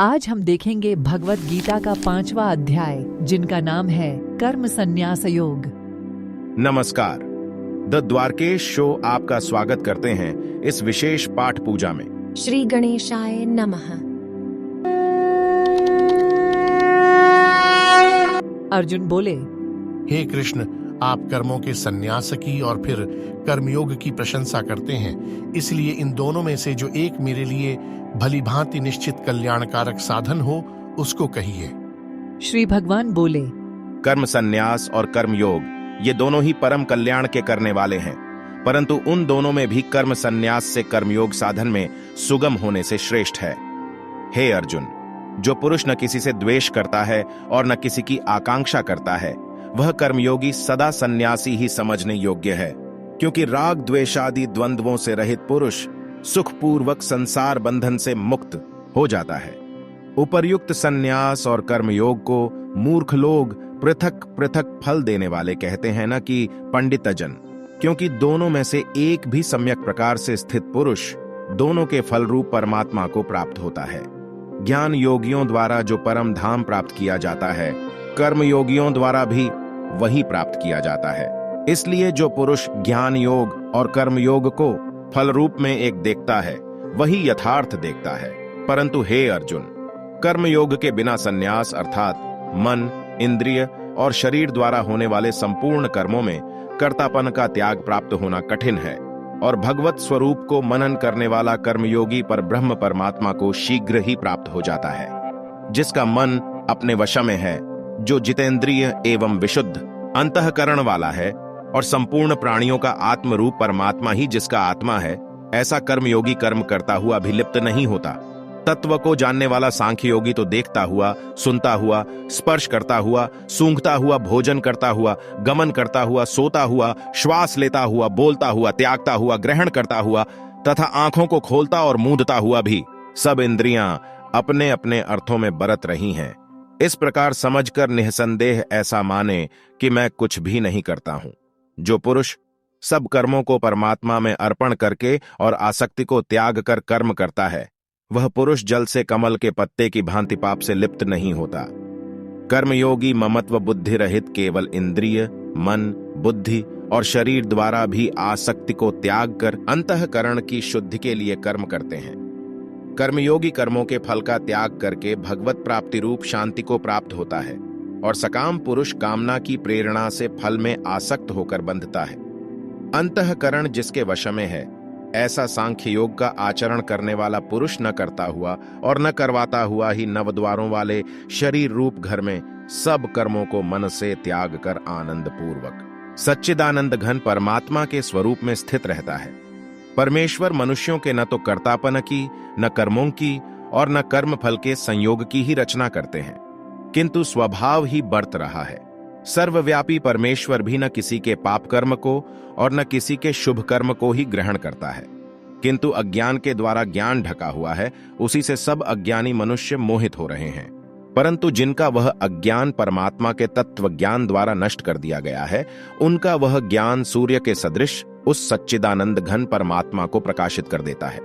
आज हम देखेंगे भगवत गीता का 5वां अध्याय, जिनका नाम है कर्म संन्यास योग। नमस्कार, द द्वारकेश शो आपका स्वागत करते हैं इस विशेष पाठ पूजा में। श्री गणेशाय नमः। अर्जुन बोले, हे कृष्ण, आप कर्मों के संन्यास की और फिर कर्मयोग की प्रशंसा करते हैं, इसलिए इन दोनों में से जो एक मेरे लिए भली भांति निश्चित कल्याणकारक साधन हो उसको कहिए। श्री भगवान बोले, कर्म संन्यास और कर्मयोग ये दोनों ही परम कल्याण के करने वाले हैं, परंतु उन दोनों में भी कर्म संन्यास से कर्मयोग साधन में सुगम होने से श्रेष्ठ है। हे अर्जुन, जो पुरुष न किसी से द्वेष करता है और न किसी की आकांक्षा करता है, वह कर्मयोगी सदा सन्यासी ही समझने योग्य है, क्योंकि राग द्वेषादि द्वंद्वों से रहित पुरुष सुखपूर्वक संसार बंधन से मुक्त हो जाता है। उपर्युक्त सन्यास और कर्मयोग को मूर्ख लोग पृथक पृथक फल देने वाले कहते हैं, न कि पंडितजन, क्योंकि दोनों में से एक भी सम्यक प्रकार से स्थित पुरुष दोनों के फल रूप परमात्मा को प्राप्त होता है। ज्ञान योगियों द्वारा जो परम धाम प्राप्त किया जाता है, कर्म योगियों द्वारा भी वही प्राप्त किया जाता है। इसलिए जो पुरुष ज्ञान योग और कर्म योग को फल रूप में एक देखता है, वही यथार्थ देखता है। परंतु हे अर्जुन, कर्म योग के बिना संन्यास अर्थात मन, इंद्रिय और शरीर द्वारा होने वाले संपूर्ण कर्मों में कर्तापन का त्याग प्राप्त होना कठिन है, और भगवत स्वरूप को मनन करने वाला कर्मयोगी पर ब्रह्म परमात्मा को शीघ्र ही प्राप्त हो जाता है। जिसका मन अपने वश में है, जो जितेंद्रिय एवं विशुद्ध अंतःकरण वाला है, और संपूर्ण प्राणियों का आत्म रूप परमात्मा ही जिसका आत्मा है, ऐसा कर्मयोगी कर्म करता हुआ अभिलिप्त नहीं होता। तत्व को जानने वाला सांख्य योगी तो देखता हुआ, सुनता हुआ, स्पर्श करता हुआ, सूंघता हुआ, भोजन करता हुआ, गमन करता हुआ, सोता हुआ, श्वास लेता हुआ, बोलता हुआ, त्यागता हुआ, ग्रहण करता हुआ तथा आंखों को खोलता और मूंदता हुआ भी सब इंद्रियां अपने अपने अर्थों में बरत रही हैं। इस प्रकार समझकर निःसंदेह ऐसा माने कि मैं कुछ भी नहीं करता हूं। जो पुरुष सब कर्मों को परमात्मा में अर्पण करके और आसक्ति को त्याग कर कर्म करता है, वह पुरुष जल से कमल के पत्ते की भांति पाप से लिप्त नहीं होता। कर्मयोगी ममत्व बुद्धि रहित केवल इंद्रिय, मन, बुद्धि और शरीर द्वारा भी आसक्ति को त्याग कर अंतःकरण की शुद्धि के लिए कर्म करते हैं। कर्मयोगी कर्मों के फल का त्याग करके भगवत प्राप्ति रूप शांति को प्राप्त होता है, और सकाम पुरुष कामना की प्रेरणा से फल में आसक्त होकर बंधता है। अंतःकरण जिसके वश में है, ऐसा सांख्य योग का आचरण करने वाला पुरुष न करता हुआ और न करवाता हुआ ही नवद्वारों वाले शरीर रूप घर में सब कर्मों को मन से त्याग कर आनंद पूर्वक सच्चिदानंद घन परमात्मा के स्वरूप में स्थित रहता है। परमेश्वर मनुष्यों के न तो कर्तापन की, न कर्मों की और न कर्म फल के संयोग की ही रचना करते हैं, किंतु स्वभाव ही बरत रहा है। सर्वव्यापी परमेश्वर भी न किसी के पाप कर्म को और न किसी के शुभ कर्म को ही ग्रहण करता है, किंतु अज्ञान के द्वारा ज्ञान ढका हुआ है, उसी से सब अज्ञानी मनुष्य मोहित हो रहे हैं। परंतु जिनका वह अज्ञान परमात्मा के तत्व ज्ञान द्वारा नष्ट कर दिया गया है, उनका वह ज्ञान सूर्य के सदृश उस सच्चिदानंद घन परमात्मा को प्रकाशित कर देता है।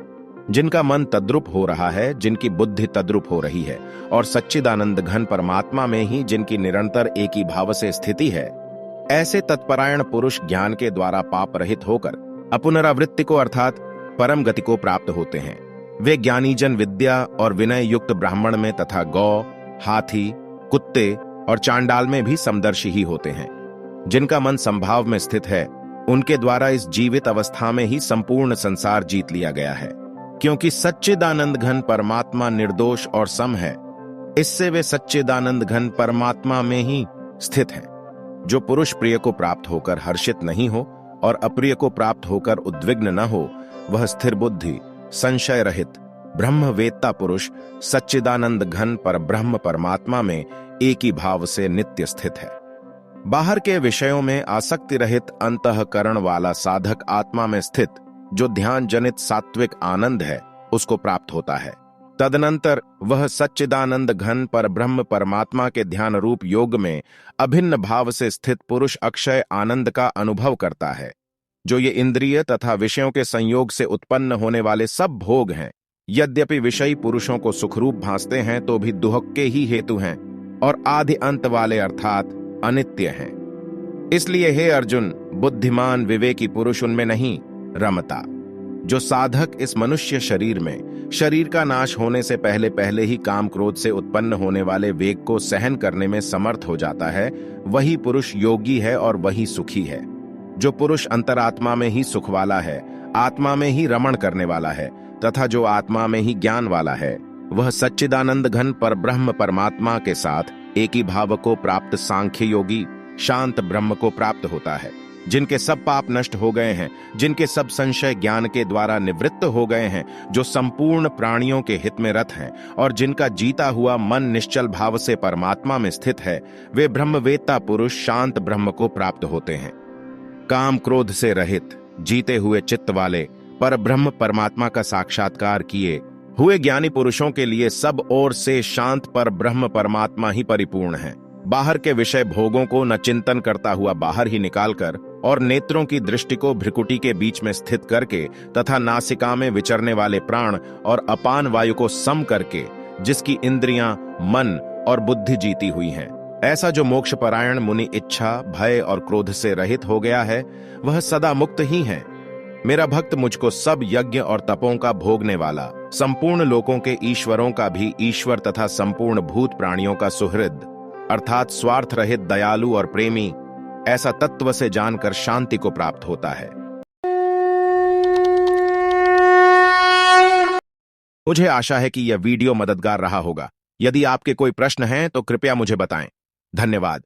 जिनका मन तद्रुप हो रहा है, जिनकी बुद्धि तद्रुप हो रही है, और सच्चिदानंद घन परमात्मा में ही जिनकी निरंतर एक ही भाव से स्थिति है, ऐसे तत्परायण पुरुष ज्ञान के द्वारा पाप रहित होकर अपुनरावृत्ति को अर्थात परम गति को प्राप्त होते हैं। वे ज्ञानी जन विद्या और विनय युक्त ब्राह्मण में तथा गौ, हाथी, कुत्ते और चांडाल में भी समदर्शी ही होते हैं। जिनका मन संभाव में स्थित है, उनके द्वारा इस जीवित अवस्था में ही संपूर्ण संसार जीत लिया गया है, क्योंकि सच्चिदानंद घन परमात्मा निर्दोष और सम है। इससे वे सच्चिदानंद घन परमात्मा में ही स्थित हैं। जो पुरुष प्रिय को प्राप्त होकर हर्षित नहीं हो और अप्रिय को प्राप्त होकर उद्विग्न न हो, वह स्थिर बुद्धि, संशय रहित ब्रह्मवेत्ता पुरुष सच्चिदानंद घन पर ब्रह्म परमात्मा में एक ही भाव से नित्य स्थित है। बाहर के विषयों में आसक्ति रहित अंतःकरण वाला साधक आत्मा में स्थित जो ध्यान जनित सात्विक आनंद है, उसको प्राप्त होता है। तदनंतर वह सच्चिदानंद घन पर ब्रह्म परमात्मा के ध्यान रूप योग में अभिन्न भाव से स्थित पुरुष अक्षय आनंद का अनुभव करता है। जो ये इंद्रिय तथा विषयों के संयोग से उत्पन्न होने वाले सब भोग हैं, यद्यपि विषयी पुरुषों को सुखरूप भासते हैं तो भी दुहक के ही हेतु हैं और आदि अंत वाले अर्थात अनित्य हैं। इसलिए हे अर्जुन, बुद्धिमान विवेकी पुरुष उनमें नहीं रमता। जो साधक इस मनुष्य शरीर में शरीर का नाश होने से पहले पहले ही काम क्रोध से उत्पन्न होने वाले वेग को सहन करने में समर्थ हो जाता है, वही पुरुष योगी है और वही सुखी है। जो पुरुष अंतरात्मा में ही सुख वाला है, आत्मा में ही रमण करने वाला है तथा जो आत्मा में ही ज्ञान वाला है, वह सच्चिदानंद घन पर ब्रह्म परमात्मा के साथ एक ही भाव को प्राप्त सांख्य योगी शांत ब्रह्म को प्राप्त होता है। जिनके सब पाप नष्ट हो गए हैं, जिनके सब संशय ज्ञान के द्वारा निवृत्त हो गए हैं, जो संपूर्ण प्राणियों के हित में रत हैं और जिनका जीता हुआ मन निश्चल भाव से परमात्मा में स्थित है, वे ब्रह्मवेत्ता पुरुष शांत ब्रह्म को प्राप्त होते हैं। काम क्रोध से रहित जीते हुए चित्त वाले पर ब्रह्म परमात्मा का साक्षात्कार किए हुए ज्ञानी पुरुषों के लिए सब ओर से शांत पर ब्रह्म परमात्मा ही परिपूर्ण है। बाहर के विषय भोगों को न चिंतन करता हुआ बाहर ही निकालकर और नेत्रों की दृष्टि को भ्रिकुटी के बीच में स्थित करके तथा नासिका में विचरने वाले प्राण और अपान वायु को सम करके जिसकी इंद्रियां, मन और बुद्धि जीती हुई हैं, ऐसा जो मोक्ष परायण मुनि इच्छा, भय और क्रोध से रहित हो गया है, वह सदा मुक्त ही है। मेरा भक्त मुझको सब यज्ञ और तपों का भोगने वाला, संपूर्ण लोकों के ईश्वरों का भी ईश्वर तथा संपूर्ण भूत प्राणियों का सुहृद अर्थात स्वार्थ रहित दयालु और प्रेमी, ऐसा तत्व से जानकर शांति को प्राप्त होता है। मुझे आशा है कि यह वीडियो मददगार रहा होगा। यदि आपके कोई प्रश्न हैं तो कृपया मुझे बताएं। धन्यवाद।